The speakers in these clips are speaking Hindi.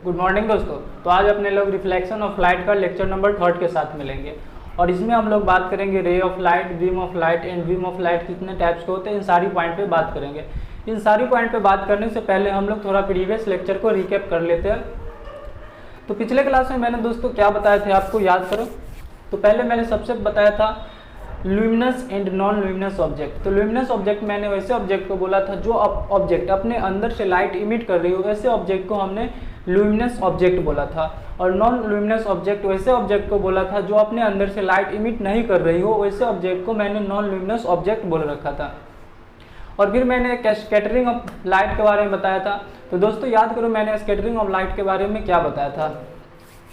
गुड मॉर्निंग दोस्तों। तो आज अपने लोग रिफ्लेक्शन ऑफ लाइट का लेक्चर नंबर 3 के साथ मिलेंगे और इसमें हम लोग बात करेंगे रे of light, beam of light and beam of light कितने टाइप्स के होते हैं, इन सारी पॉइंट पे बात करेंगे। इन सारी पॉइंट पे बात करने से पहले हम लोग थोड़ा प्रीवियस लेक्चर को रिकैप कर लेते हैं। तो पिछले क्लास में मैंने दोस्तों क्या बताए थे, आपको याद करो। तो पहले मैंने सबसे बताया था luminous and non luminous object. तो ल्यूमिनस ऑब्जेक्ट मैंने वैसे ऑब्जेक्ट को बोला था जो ऑब्जेक्ट अपने अंदर से लाइट इमिट कर रही हो, वैसे ऑब्जेक्ट को हमने ल्यूमिनस ऑब्जेक्ट बोला था। और नॉन ल्यूमिनस ऑब्जेक्ट वैसे ऑब्जेक्ट को बोला था जो अपने अंदर से लाइट इमिट नहीं कर रही हो, वैसे ऑब्जेक्ट को मैंने नॉन ल्यूमिनस ऑब्जेक्ट बोल रखा था। और फिर मैंने स्कैटरिंग ऑफ लाइट के बारे में बताया था। तो दोस्तों याद करो मैंने स्कैटरिंग ऑफ लाइट के बारे में क्या बताया था।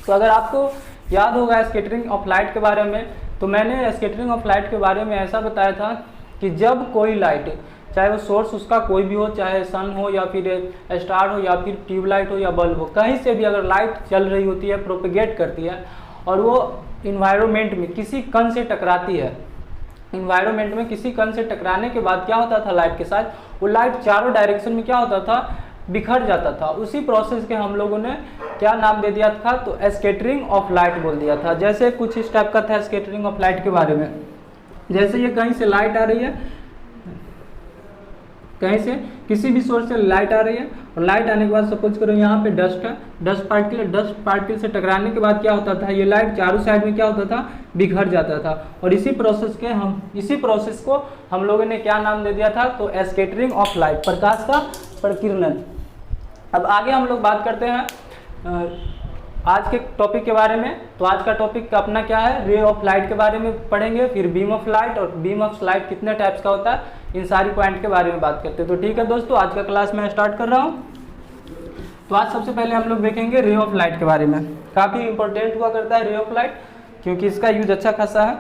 तो अगर आपको याद होगा स्कैटरिंग ऑफ लाइट के बारे में, तो मैंने स्कैटरिंग ऑफ लाइट के बारे में ऐसा बताया था कि जब कोई लाइट, चाहे वो सोर्स उसका कोई भी हो, चाहे सन हो या फिर स्टार हो या फिर ट्यूबलाइट हो या बल्ब हो, कहीं से भी अगर लाइट चल रही होती है, प्रोपेगेट करती है और वो इन्वायरमेंट में किसी कण से टकराती है, इन्वायरमेंट में किसी कण से टकराने के बाद क्या होता था लाइट के साथ, वो लाइट चारों डायरेक्शन में क्या होता था, बिखर जाता था। उसी प्रोसेस के हम लोगों ने क्या नाम दे दिया था, तो स्कैटरिंग ऑफ लाइट बोल दिया था। जैसे कुछ इस टाइप का था स्कैटरिंग ऑफ लाइट के बारे में। जैसे ये कहीं से लाइट आ रही है, कहीं से किसी भी सोर्स से लाइट आ रही है और लाइट आने के बाद सपोज करो यहाँ पे डस्ट है, डस्ट पार्टिकल से टकराने के बाद क्या होता था, ये लाइट चारों साइड में क्या होता था, बिखर जाता था। और इसी प्रोसेस को हम लोगों ने क्या नाम दे दिया था, तो स्कैटरिंग ऑफ लाइट, प्रकाश का प्रकीर्णन। अब आगे हम लोग बात करते हैं आज के टॉपिक के बारे में। तो आज का टॉपिक अपना क्या है, रे ऑफ लाइट के बारे में पढ़ेंगे, फिर बीम ऑफ लाइट और बीम ऑफ लाइट कितने टाइप्स का होता है, इन सारी पॉइंट के बारे में बात करते हैं। तो ठीक है दोस्तों, आज का क्लास मैं स्टार्ट कर रहा हूँ। तो आज सबसे पहले हम लोग देखेंगे रे ऑफ लाइट के बारे में। काफ़ी इंपॉर्टेंट हुआ करता है रे ऑफ लाइट, क्योंकि इसका यूज अच्छा खासा है।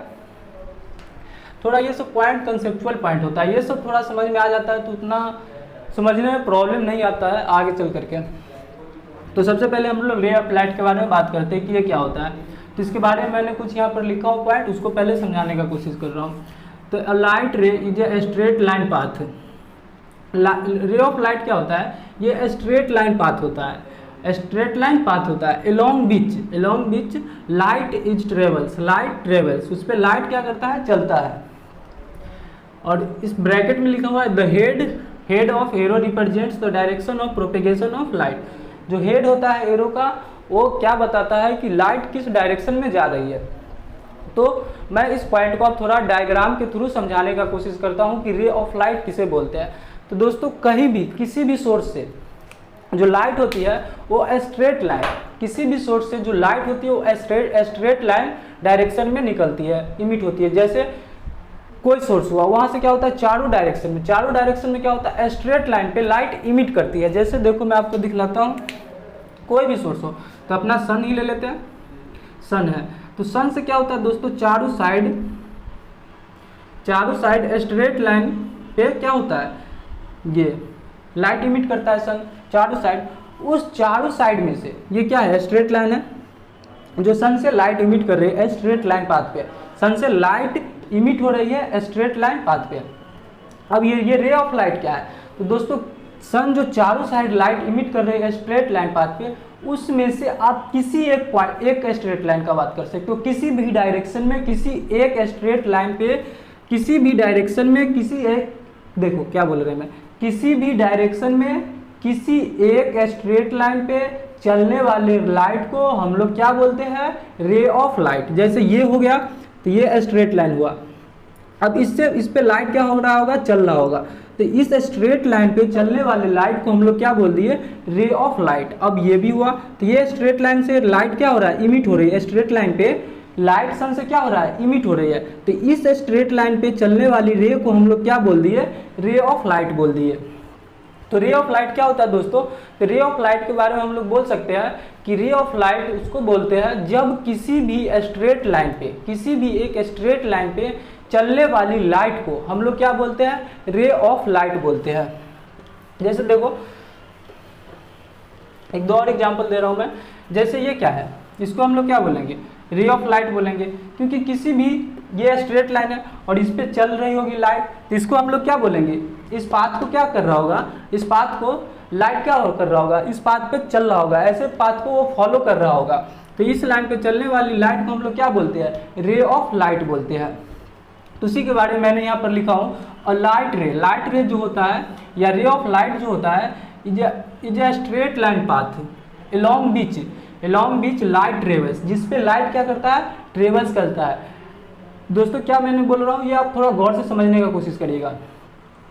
थोड़ा ये सब पॉइंट कंसेप्चुअल पॉइंट होता है, ये सब थोड़ा समझ में आ जाता है तो उतना समझने में प्रॉब्लम नहीं आता है आगे चल करके। तो सबसे पहले हम लोग रे ऑफ लाइट के बारे में बात करते हैं कि ये क्या होता है। तो इसके बारे में मैंने कुछ यहाँ पर लिखा हुआ पॉइंट, उसको पहले समझाने का कोशिश कर रहा हूँ। तो लाइट रे is a straight line path. रे ऑफ लाइट क्या होता है, ये स्ट्रेट लाइन पाथ होता है, स्ट्रेट लाइन पाथ होता है। Along which light is travels, light travels, उस पर लाइट क्या करता है, चलता है। और इस ब्रैकेट में लिखा हुआ है the head of arrow represents the direction of propagation of light. जो हेड होता है एरो का, वो क्या बताता है कि लाइट किस डायरेक्शन में जा रही है। तो मैं इस पॉइंट को अब थोड़ा डायग्राम के थ्रू समझाने का कोशिश करता हूँ कि रे ऑफ लाइट किसे बोलते हैं। तो दोस्तों कहीं भी किसी भी सोर्स से जो लाइट होती है वो स्ट्रेट लाइन, किसी भी सोर्स से जो लाइट होती है वो स्ट्रेट लाइन डायरेक्शन में निकलती है, इमिट होती है। जैसे कोई सोर्स हुआ, वहां से क्या होता है, चारों डायरेक्शन में क्या होता है, स्ट्रेट लाइन पे लाइट इमिट करती है। जैसे देखो मैं आपको दिखलाता हूँ, कोई भी सोर्स हो, तो अपना सन ही ले लेते हैं। सन है तो सन से क्या होता है दोस्तों, चारों साइड स्ट्रेट लाइन पे क्या होता है, ये लाइट इमिट करता है सन चारों साइड। उस चारों साइड में से ये क्या है, स्ट्रेट लाइन है जो सन से लाइट इमिट कर रही है स्ट्रेट लाइन पाथ पे। सन से लाइट इमिट हो रही है स्ट्रेट लाइन पाथ पे। अब ये रे ऑफ लाइट क्या है, तो दोस्तों सन जो चारों साइड लाइट इमिट कर रही है स्ट्रेट लाइन पाथ पे, उसमें से आप किसी एक स्ट्रेट लाइन का बात कर सकते हो। किसी भी डायरेक्शन में किसी एक स्ट्रेट लाइन पे, किसी भी डायरेक्शन में किसी एक, देखो क्या बोल रहे हैं मैं, किसी भी डायरेक्शन में किसी एक स्ट्रेट लाइन पे चलने वाले लाइट को हम लोग क्या बोलते हैं, रे ऑफ लाइट। जैसे ये हो गया तो ये स्ट्रेट लाइन हुआ, अब इस पे लाइट क्या हो रहा होगा, चल रहा होगा। तो इस स्ट्रेट लाइन पे चलने वाले लाइट को हम लोग क्या बोल दिए, रे ऑफ लाइट। अब ये भी हुआ, तो ये स्ट्रेट लाइन से लाइट क्या हो रहा है, इमिट हो रही है। स्ट्रेट लाइन पे लाइट सन से क्या हो रहा है, इमिट हो रही है। तो इस स्ट्रेट लाइन पे चलने वाली रे को हम लोग क्या बोल दिए, रे ऑफ लाइट बोल दिए। तो रे ऑफ लाइट क्या होता है दोस्तों, तो रे ऑफ लाइट के बारे में हम लोग बोल सकते हैं कि रे ऑफ लाइट उसको बोलते हैं जब किसी भी स्ट्रेट लाइन पे, किसी भी एक स्ट्रेट लाइन पे चलने वाली लाइट को हम लोग क्या बोलते हैं, रे ऑफ लाइट बोलते हैं। जैसे देखो एक दो और एग्जांपल दे रहा हूं मैं। जैसे ये क्या है, इसको हम लोग क्या बोलेंगे, रे ऑफ लाइट बोलेंगे, क्योंकि किसी भी, ये स्ट्रेट लाइन है और इस पे चल रही होगी लाइट, तो इसको हम लोग क्या बोलेंगे, इस पाथ को क्या कर रहा होगा, इस पाथ को लाइट क्या कर रहा होगा, इस पाथ पे चल रहा होगा, ऐसे पाथ को वो फॉलो कर रहा होगा। तो इस लाइन पे चलने वाली लाइट को हम लोग क्या बोलते हैं, रे ऑफ लाइट बोलते हैं। तो उसी के बारे में मैंने यहाँ पर लिखा हूँ, और लाइट रे जो होता है या रे ऑफ लाइट जो होता है is a straight line path along beach light travels, जिसपे लाइट क्या करता है, ट्रेवल्स करता है। दोस्तों क्या मैंने बोल रहा हूँ ये आप थोड़ा गौर से समझने का कोशिश करिएगा।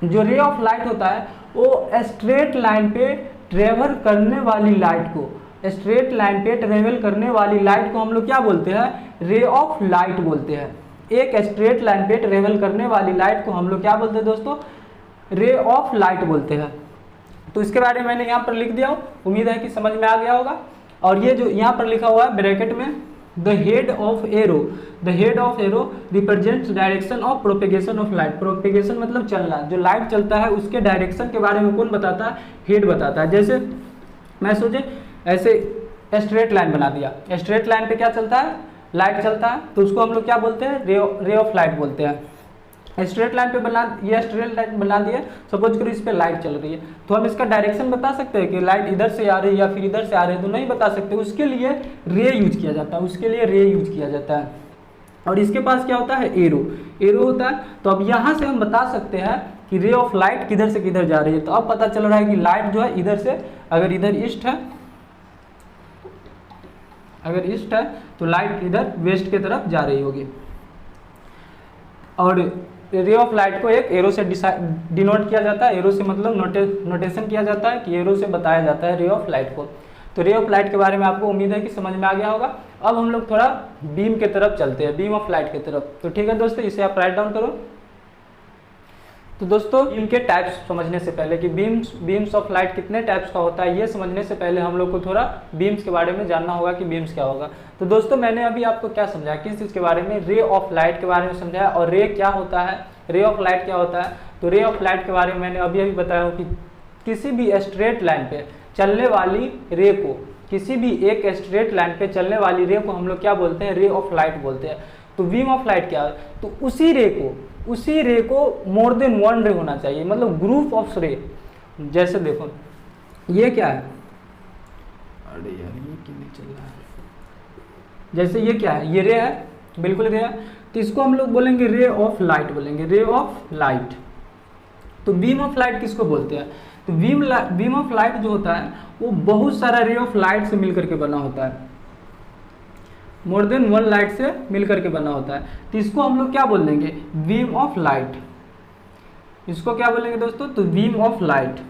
जो रे ऑफ लाइट होता है वो स्ट्रेट लाइन पे ट्रेवल करने वाली लाइट को, स्ट्रेट लाइन पे ट्रेवल करने वाली लाइट को हम लोग क्या बोलते हैं, रे ऑफ लाइट बोलते हैं। एक स्ट्रेट लाइन पे ट्रेवल करने वाली लाइट को हम लोग क्या बोलते हैं दोस्तों, रे ऑफ लाइट बोलते हैं। तो इसके बारे में मैंने यहाँ पर लिख दिया हूँ, उम्मीद है कि समझ में आ गया होगा। और ये जो यहाँ पर लिखा हुआ है ब्रैकेट में, the head of arrow represents direction of propagation of light. Propagation मतलब चलना, जो लाइट चलता है उसके डायरेक्शन के बारे में कौन बताता है, हेड बताता है। जैसे मैं सोचे ऐसे स्ट्रेट लाइन बना दिया, स्ट्रेट लाइन पे क्या चलता है, लाइट चलता है, तो उसको हम लोग क्या बोलते हैं, रे ऑफ लाइट बोलते हैं। स्ट्रेट लाइन पे ये स्ट्रेट लाइन बना दिया, सपोज करो इस पे लाइट चल रही है, तो हम इसका डायरेक्शन बता सकते हैं कि लाइट इधर से आ रही है या फिर इधर से आ रही है, तो नहीं बता सकते। उसके लिए रे यूज किया जाता है, और इसके पास क्या होता है, एरो होता है। तो अब यहाँ से हम बता सकते हैं कि रे ऑफ लाइट किधर से किधर जा रही है। तो अब पता चल रहा है कि लाइट जो है इधर से, अगर इधर ईस्ट है तो लाइट इधर वेस्ट की तरफ जा रही होगी। और रे ऑफ लाइट को एक एरो से डिनोट किया जाता है, एरो से मतलब नोटेशन किया जाता है कि एरो से बताया जाता है रे ऑफ लाइट को। तो रे ऑफ लाइट के बारे में आपको उम्मीद है कि समझ में आ गया होगा। अब हम लोग थोड़ा बीम के तरफ चलते हैं, बीम ऑफ लाइट की तरफ। तो ठीक है दोस्तों, इसे आप राइट डाउन करो। तो दोस्तों इनके टाइप्स समझने से पहले कि बीम्स ऑफ लाइट कितने टाइप्स का होता है, ये समझने से पहले हम लोग को थोड़ा बीम्स के बारे में जानना होगा कि बीम्स क्या होगा। तो दोस्तों मैंने अभी आपको क्या समझाया, किस चीज़ के बारे में, रे ऑफ लाइट के बारे में समझाया। और रे क्या होता है, रे ऑफ लाइट क्या होता है। तो रे ऑफ लाइट के बारे में मैंने अभी बताया कि किसी भी स्ट्रेट लाइन पे चलने वाली रे को, किसी भी एक स्ट्रेट लाइन पे चलने वाली रे को हम लोग क्या बोलते हैं, रे ऑफ लाइट बोलते हैं। तो बीम ऑफ लाइट क्या है, तो उसी रे को मोर देन वन रे होना चाहिए, मतलब ग्रुप ऑफ रे। जैसे देखो ये क्या है, अरे यार ये क्यों नहीं चल रहा है, जैसे ये क्या है, ये रे है, बिल्कुल रे है, तो इसको हम लोग बोलेंगे रे ऑफ लाइट, बोलेंगे रे ऑफ लाइट। तो बीम ऑफ लाइट किसको बोलते हैं, तो बीम ऑफ लाइट जो होता है वो बहुत सारा रे ऑफ लाइट से मिलकर के बना होता है, मोर देन वन लाइट से मिलकर के बना होता है। तो इसको हम लोग क्या बोल देंगे, बीम ऑफ लाइट। इसको क्या बोलेंगे दोस्तों, तो beam of light,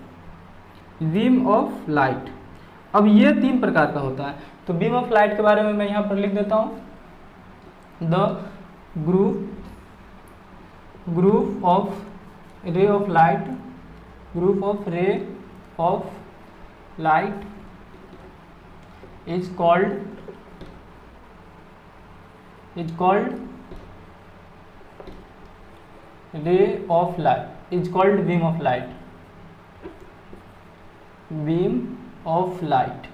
beam of light. अब ये 3 प्रकार का होता है। तो बीम ऑफ लाइट के बारे में मैं यहाँ पर लिख देता हूँ, the group of ray of light, group of ray of light is called ray of light, is called beam of light, beam of light।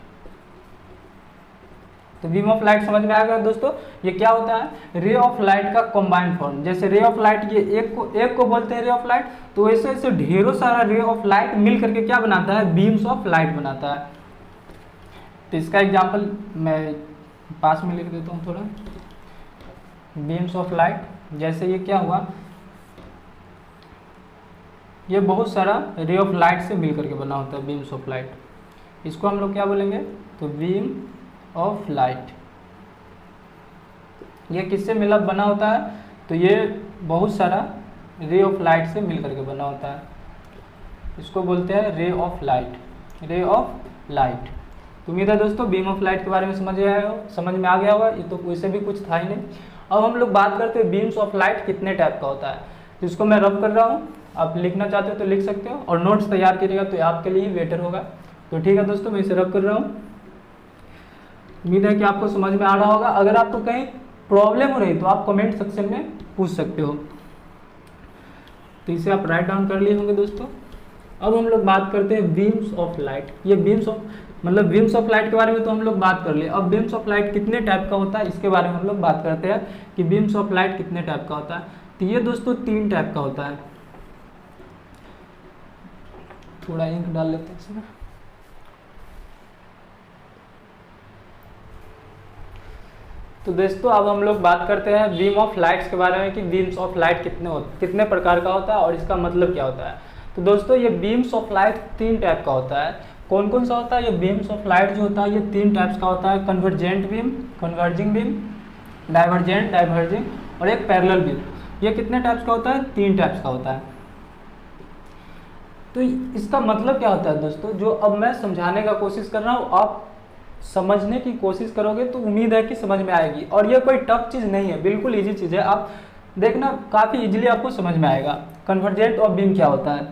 तो बीम ऑफ लाइट समझ में आ गया दोस्तों। ये क्या होता है, रे ऑफ लाइट का कंबाइंड फॉर्म। जैसे रे ऑफ लाइट ये एक को बोलते हैं रे ऑफ लाइट, तो ऐसे ऐसे ढेरों सारा रे ऑफ लाइट मिल करके क्या बनाता है, बीम्स ऑफ लाइट बनाता है। तो इसका एग्जांपल मैं पास में लिख देता हूँ थोड़ा, बीम्स ऑफ लाइट। जैसे ये क्या हुआ, ये बहुत सारा रे ऑफ लाइट से मिल करके बना होता है बीम्स ऑफ लाइट। इसको हम लोग क्या बोलेंगे, तो बीम ऑफ लाइट। ये किससे मिला बना होता है, तो ये बहुत सारा रे ऑफ लाइट से मिल करके बना होता है। इसको बोलते हैं रे ऑफ लाइट, रे ऑफ लाइट। तो उम्मीद है दोस्तों बीम ऑफ लाइट के बारे में समझ में आ गया होगा। ये तो वैसे भी कुछ था ही नहीं। अब हम लोग बात करते हैं बीम्स ऑफ लाइट कितने टाइप का होता है। तो इसको मैं रब कर रहा हूँ, आप लिखना चाहते हो तो लिख सकते हो, और नोट्स तैयार करिएगा तो आपके लिए ही बेटर होगा। तो ठीक है दोस्तों, मैं इसे रब कर रहा हूँ। उम्मीद है कि आपको समझ में आ रहा होगा। अगर आपको कहीं प्रॉब्लम हो रही तो आप कमेंट सेक्शन में पूछ सकते हो। तो इसे आप राइट डाउन कर लिए होंगे दोस्तों। अब हम लोग बात करते हैं बीम्स ऑफ लाइट। ये बीम्स ऑफ लाइट के बारे में तो हम लोग बात कर लिए। अब बीम्स ऑफ लाइट कितने टाइप का होता है इसके बारे में हम लोग बात करते हैं कि बीम्स ऑफ लाइट कितने टाइप का होता है। तो ये दोस्तों 3 टाइप का होता है। थोड़ा इंक डाल लेते हैं इसमें। तो दोस्तों अब हम लोग बात करते हैं बीम ऑफ लाइट्स के बारे में कि बीम्स ऑफ लाइट कितने प्रकार का होता है और इसका मतलब क्या होता है। तो दोस्तों ये बीम्स ऑफ लाइट 3 टाइप का होता है। कौन कौन सा होता है? ये बीम्स ऑफ लाइट जो होता है ये 3 टाइप्स का होता है, convergent beam, converging beam, divergent, diverging और एक पैरेलल बीम। ये कितने टाइप्स का होता है? 3 टाइप्स का होता है। तो इसका मतलब क्या होता है दोस्तों, जो अब मैं समझाने का कोशिश कर रहा हूँ आप समझने की कोशिश करोगे तो उम्मीद है कि समझ में आएगी। और ये कोई टफ चीज़ नहीं है, बिल्कुल इजी चीज़ है, आप देखना काफ़ी इजीली आपको समझ में आएगा। कन्वर्जेंट ऑफ बीम क्या होता है?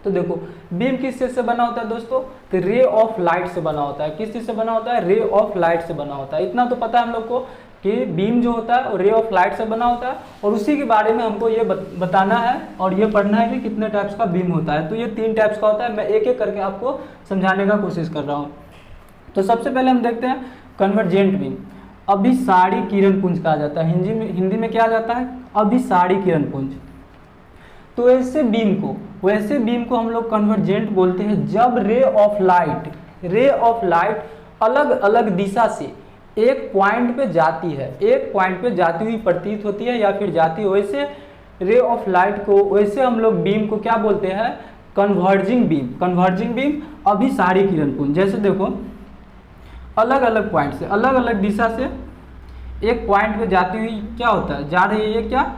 तो देखो बीम किस चीज़ से बना होता है दोस्तों? तो रे ऑफ लाइट से बना होता है। किस चीज़ से बना होता है? रे ऑफ लाइट से बना होता है। इतना तो पता है हम लोग को कि बीम जो होता है वो रे ऑफ लाइट से बना होता है और उसी के बारे में हमको ये बताना है और ये पढ़ना है कि कितने टाइप्स का बीम होता है। तो ये 3 टाइप्स का होता है, मैं एक एक करके आपको समझाने का कोशिश कर रहा हूँ। तो सबसे पहले हम देखते हैं कन्वर्जेंट बीम। अभिसारी किरण पुंज कहा जाता है, हिंदी में क्या जाता है? अभिसारी किरण पुंज। तो वैसे बीम को हम लोग कन्वर्जेंट बोलते हैं जब रे ऑफ लाइट अलग अलग दिशा से एक पॉइंट पे जाती है, एक पॉइंट पे जाती हुई प्रतीत होती है या फिर जाती, वैसे रे ऑफ लाइट को, वैसे हम लोग बीम को क्या बोलते हैं? Converging beam. कन्वर्जिंग बीम अभिसारी किरण पुंज। जैसे देखो अलग अलग पॉइंट से, अलग अलग दिशा से एक पॉइंट पे जाती हुई क्या होता है? जा रही है, ये क्या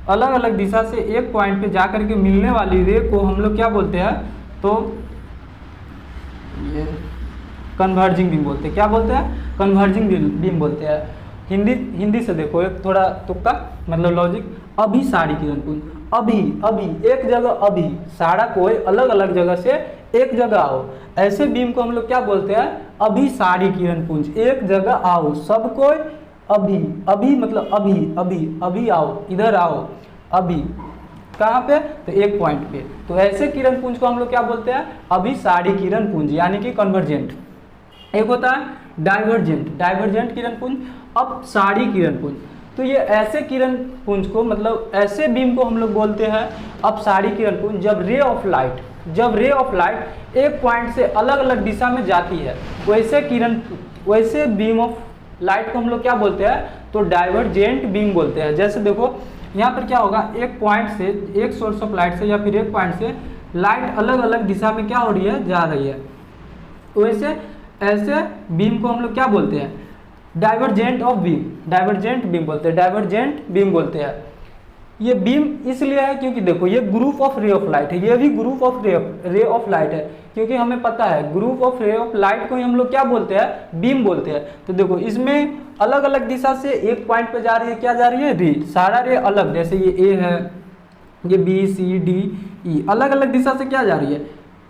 अलग अलग दिशा से एक पॉइंट पे जा करके मिलने वाली रे को हम लोग क्या बोलते हैं? तो ये कन्वर्जिंग बीम बोलते हैं। क्या बोलते हैं? कन्वर्जिंग बीम बोलते हैं। हिंदी से देखो एक थोड़ा तुक्का मतलब लॉजिक। अभिसारी किरण पुंज, अभी एक जगह, अभी सारा कोई अलग अलग जगह से एक जगह आओ, ऐसे बीम को हम लोग क्या बोलते हैं? अभिसारी किरण पुंज। एक जगह आओ, सब कोई अभी मतलब अभी आओ, इधर आओ, अभी कहाँ पे? तो एक पॉइंट पे। तो ऐसे किरण पुंज को हम लोग क्या बोलते हैं? अभिसारी किरण पुंज यानी कि कन्वर्जेंट। एक होता है डाइवर्जेंट किरण पुंज, अपसारी किरण पुंज। तो ये ऐसे किरण पुंज को मतलब ऐसे बीम को हम लोग बोलते हैं अपसारी किरण पुंज जब रे ऑफ लाइट एक पॉइंट से अलग अलग दिशा में जाती है, वैसे बीम ऑफ लाइट को हम लोग क्या बोलते हैं? तो डाइवर्जेंट बीम बोलते हैं। जैसे देखो यहाँ पर क्या होगा, एक पॉइंट से, एक सोर्स ऑफ लाइट से या फिर एक पॉइंट से लाइट अलग अलग दिशा में क्या हो रही है? जा रही है। तो ऐसे बीम को हम लोग क्या बोलते हैं? डाइवर्जेंट बीम बोलते हैं। ये बीम इसलिए है क्योंकि देखो ये group of ray of light है, ये भी group of ray of light है, क्योंकि हमें पता है group of ray of light को ही हम लोग क्या बोलते हैं? बीम बोलते हैं। तो देखो इसमें अलग अलग दिशा से एक पॉइंट पे जा रही है, क्या जा रही है? रे, सारा रे अलग, जैसे ये ए है, ये बी सी डी ई, अलग अलग दिशा से क्या जा रही है?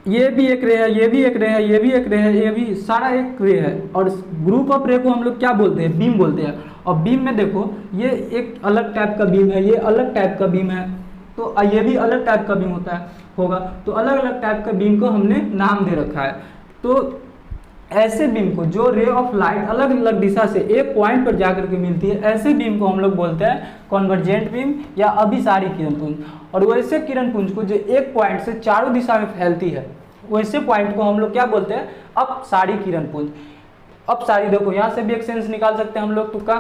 ये भी एक रे है, ये भी एक रे है, ये भी एक रे है, ये भी सारा एक रे है। और ग्रुप ऑफ रे को हम लोग क्या बोलते हैं? बीम बोलते हैं। और बीम में देखो ये एक अलग टाइप का बीम है, ये अलग टाइप का बीम है, तो ये भी अलग टाइप का बीम होगा। तो अलग अलग टाइप का बीम को हमने नाम दे रखा है। तो ऐसे बीम को जो रे ऑफ लाइट अलग अलग दिशा से एक पॉइंट पर जाकर के मिलती है, ऐसे बीम को हम लोग बोलते हैं कन्वर्जेंट बीम या अभिसारी किरण पुंज। और वैसे किरण पुंज को जो एक पॉइंट से चारों दिशा में फैलती है, वैसे पॉइंट को हम लोग क्या बोलते हैं? अपसारी किरण पुंज। अपसारी देखो यहाँ से भी एक सेंस निकाल सकते हैं हम लोग तुक्का।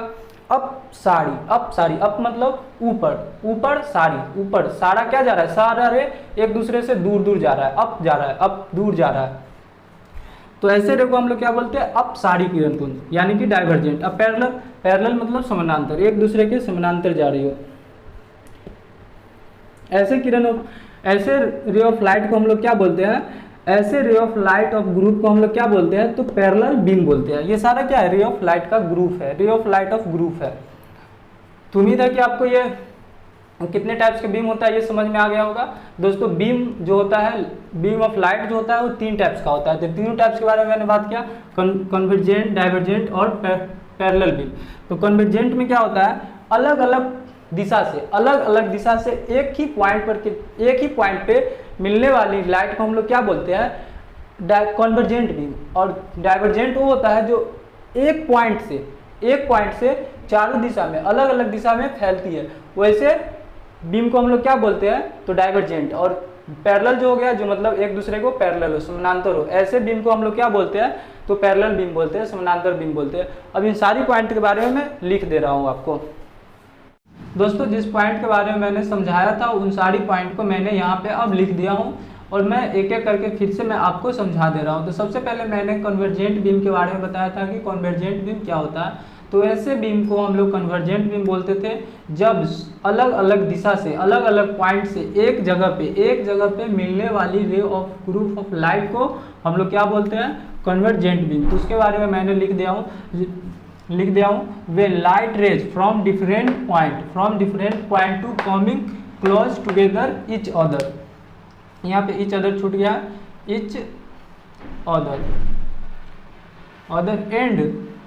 अपसारी, अप मतलब ऊपर सारी, ऊपर सारा क्या जा रहा है? सारा रे एक दूसरे से दूर जा रहा है, अप दूर जा रहा है। तो ऐसे रे को हम लोग क्या बोलते हैं? अपसारी किरण पुंज यानी कि डाइवर्जेंट। अब पैरेलल मतलब समानांतर, एक दूसरे के समानांतर जा रही हो। ऐसे रे ऑफ लाइट को हम लोग क्या बोलते हैं? ऐसे रे ऑफ लाइट ऑफ ग्रुप को हम लोग क्या बोलते हैं? तो पैरेलल बीम बोलते हैं। ये सारा क्या है? रे ऑफ लाइट का ग्रुप है, रे ऑफ लाइट ऑफ ग्रुप है। तो उम्मीद है कि आपको ये कितने टाइप्स के बीम होता है ये समझ में आ गया होगा। दोस्तों बीम जो होता है, बीम ऑफ लाइट जो होता है वो 3 टाइप्स का होता है। तो तीनों टाइप्स के बारे में मैंने बात किया, कन्वर्जेंट, डाइवर्जेंट और पैरेलल बीम। तो कन्वर्जेंट में क्या होता है? अलग अलग दिशा से एक ही पॉइंट पे मिलने वाली लाइट को हम लोग क्या बोलते हैं? Convergent beam. और डाइवर्जेंट वो होता है जो एक पॉइंट से चारों दिशा में, अलग अलग दिशा में फैलती है, वैसे बीम को हम लोग क्या बोलते हैं? तो डाइवर्जेंट। और पैरेलल जो हो गया, जो मतलब एक दूसरे को पैरेलल हो, समानांतर हो, ऐसे बीम को हम लोग क्या बोलते हैं, तो पैरेलल बीम बोलते हैं, समानांतर बीम बोलते हैं। अब इन सारी पॉइंट के बारे में मैं लिख दे रहा हूँ आपको। दोस्तों जिस पॉइंट के बारे में मैंने समझाया था उन सारी पॉइंट को मैंने यहाँ पे अब लिख दिया हूँ और मैं एक एक करके फिर से मैं आपको समझा दे रहा हूँ। तो सबसे पहले मैंने कन्वर्जेंट बीम के बारे में बताया था कि कन्वर्जेंट बीम क्या होता है। तो ऐसे बीम को हम लोग कन्वर्जेंट बीम बोलते थे जब अलग अलग दिशा से, अलग अलग पॉइंट से एक जगह पे मिलने वाली ray of group of light को हम लोग क्या बोलते हैं, कन्वर्जेंट बीम। तो उसके बारे में मैंने लिख दिया हूँ वे light rays from different point to coming close together each other. यहाँ पे ईच अदर छूट गया, each other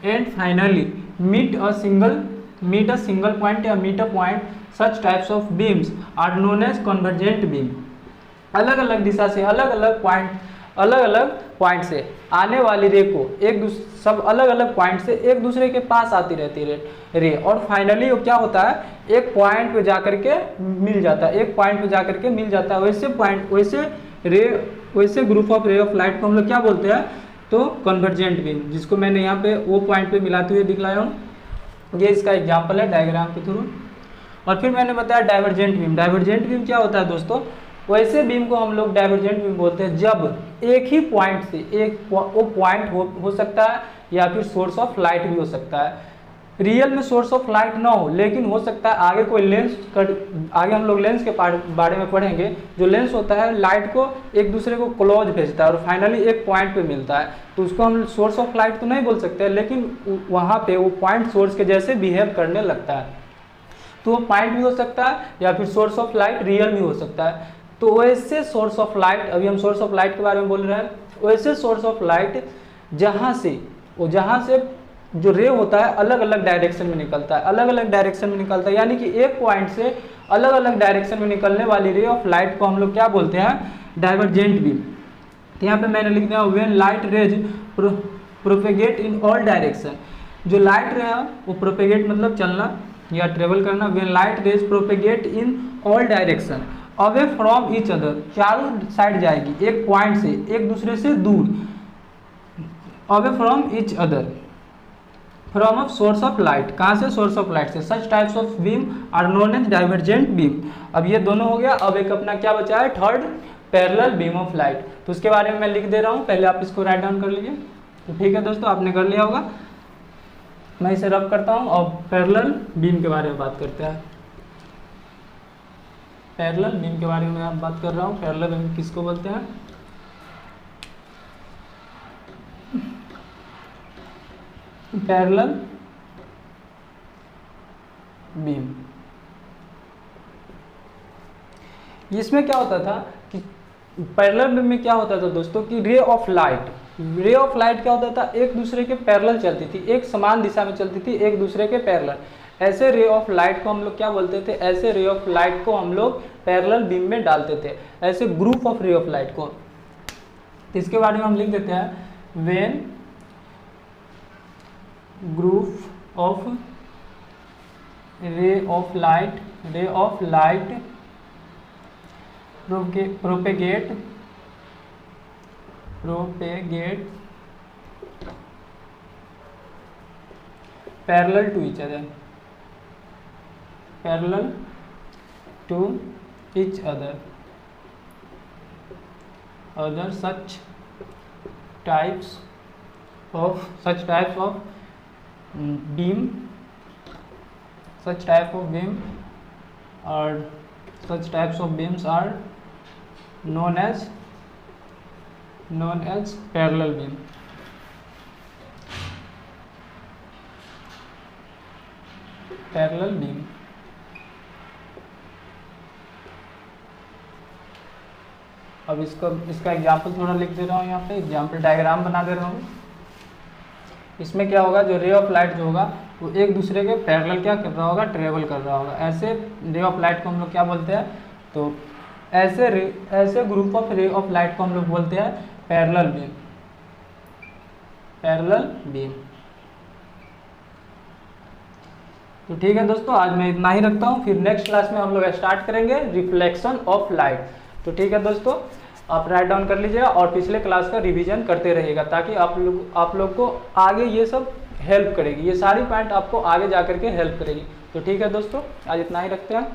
and finally meet a single point या meet a point. Such types of beams are known as convergent beam. अलग अलग दिशा से अलग अलग पॉइंट से आने वाली रे को सब अलग अलग पॉइंट से एक दूसरे के पास आती रहती है रे, और फाइनली वो क्या होता है, एक पॉइंट पे जाकर के मिल जाता है। वैसे group of ray of light को हम लोग क्या बोलते हैं, तो कन्वर्जेंट बीम, जिसको मैंने यहाँ पे वो पॉइंट पे मिलाते हुए दिखलाया हूँ। ये इसका एग्जाम्पल है डायग्राम के थ्रू। और फिर मैंने बताया डाइवर्जेंट बीम क्या होता है दोस्तों, वैसे बीम को हम लोग डाइवर्जेंट बीम बोलते हैं जब एक ही पॉइंट से वो पॉइंट हो सकता है या फिर सोर्स ऑफ लाइट भी हो सकता है। रियल में सोर्स ऑफ लाइट ना हो, लेकिन हो सकता है आगे कोई आगे हम लोग लेंस के बारे में पढ़ेंगे। जो लेंस होता है लाइट को एक दूसरे को क्लोज भेजता है और फाइनली एक पॉइंट पे मिलता है, तो उसको हम सोर्स ऑफ लाइट तो नहीं बोल सकते, लेकिन वहाँ पे वो पॉइंट सोर्स के जैसे बिहेव करने लगता है। तो वो पॉइंट भी हो सकता है या फिर सोर्स ऑफ लाइट रियल भी हो सकता है। तो वैसे सोर्स ऑफ लाइट, अभी हम सोर्स ऑफ लाइट के बारे में बोल रहे हैं, वैसे सोर्स ऑफ लाइट जहाँ से जो रे होता है अलग अलग डायरेक्शन में निकलता है, यानी कि एक पॉइंट से अलग अलग डायरेक्शन में निकलने वाली रे ऑफ लाइट को हम लोग क्या बोलते हैं, डाइवर्जेंट बीम। तो यहाँ पे मैंने लिख दिया when light rays propagate in all direction. जो लाइट रे है वो प्रोपेगेट मतलब चलना या ट्रेवल करना। When light rays propagate in all direction away from each other, चारों साइड जाएगी एक पॉइंट से एक दूसरे से दूर, away from each other from of source of light. कहाँ से, सोर्स ऑफ लाइट से। Such types of beam are known as divergent beam. अब ये दोनों हो गया, अब एक अपना क्या बचा है, third parallel beam of light. तो उसके बारे में मैं लिख दे रहा हूँ, पहले आप इसको राइट डाउन कर लीजिए। तो ठीक है दोस्तों, आपने कर लिया होगा, मैं इसे रब करता हूँ और पैरेलल बीम के बारे में बात करते हैं। पैरेलल बीम के बारे में मैं बात कर रहा हूँ। पैरेलल बीम किसको बोलते हैं, पैरेलल बीम। इसमें क्या होता था कि पैरेलल बीम में क्या होता था दोस्तों कि रे ऑफ लाइट क्या होता था, एक दूसरे के पैरेलल चलती थी, एक समान दिशा में चलती थी, एक दूसरे के पैरेलल। ऐसे रे ऑफ लाइट को हम लोग क्या बोलते थे, ऐसे रे ऑफ लाइट को हम लोग पैरेलल बीम में डालते थे, ऐसे group of ray of light को। इसके बारे में हम लिख देते हैं when group of ray of light propagate parallel to each other such types of beam such types of beams are known as parallel beam. अब इसका एग्जाम्पल थोड़ा लिख दे रहा हूँ, यहाँ पे एग्जाम्पल डायग्राम बना दे रहा हूँ। इसमें क्या होगा, जो रे ऑफ लाइट जो होगा वो एक दूसरे के पैरेलल क्या कर रहा होगा, ट्रेवल कर रहा होगा। ऐसे रे ऑफ लाइट को हम लोग क्या बोलते हैं, तो ऐसे group of ray of light को हम लोग बोलते हैं पैरेलल बीम। तो ठीक है दोस्तों, आज मैं इतना ही रखता हूँ, फिर नेक्स्ट क्लास में हम लोग स्टार्ट करेंगे रिफ्लेक्शन ऑफ लाइट। तो ठीक है दोस्तों, आप राइट डाउन कर लीजिएगा और पिछले क्लास का रिवीजन करते रहिएगा, ताकि आप लोग को आगे ये सब हेल्प करेगी, ये सारी पॉइंट आपको आगे जा करके हेल्प करेगी। तो ठीक है दोस्तों, आज इतना ही रखते हैं।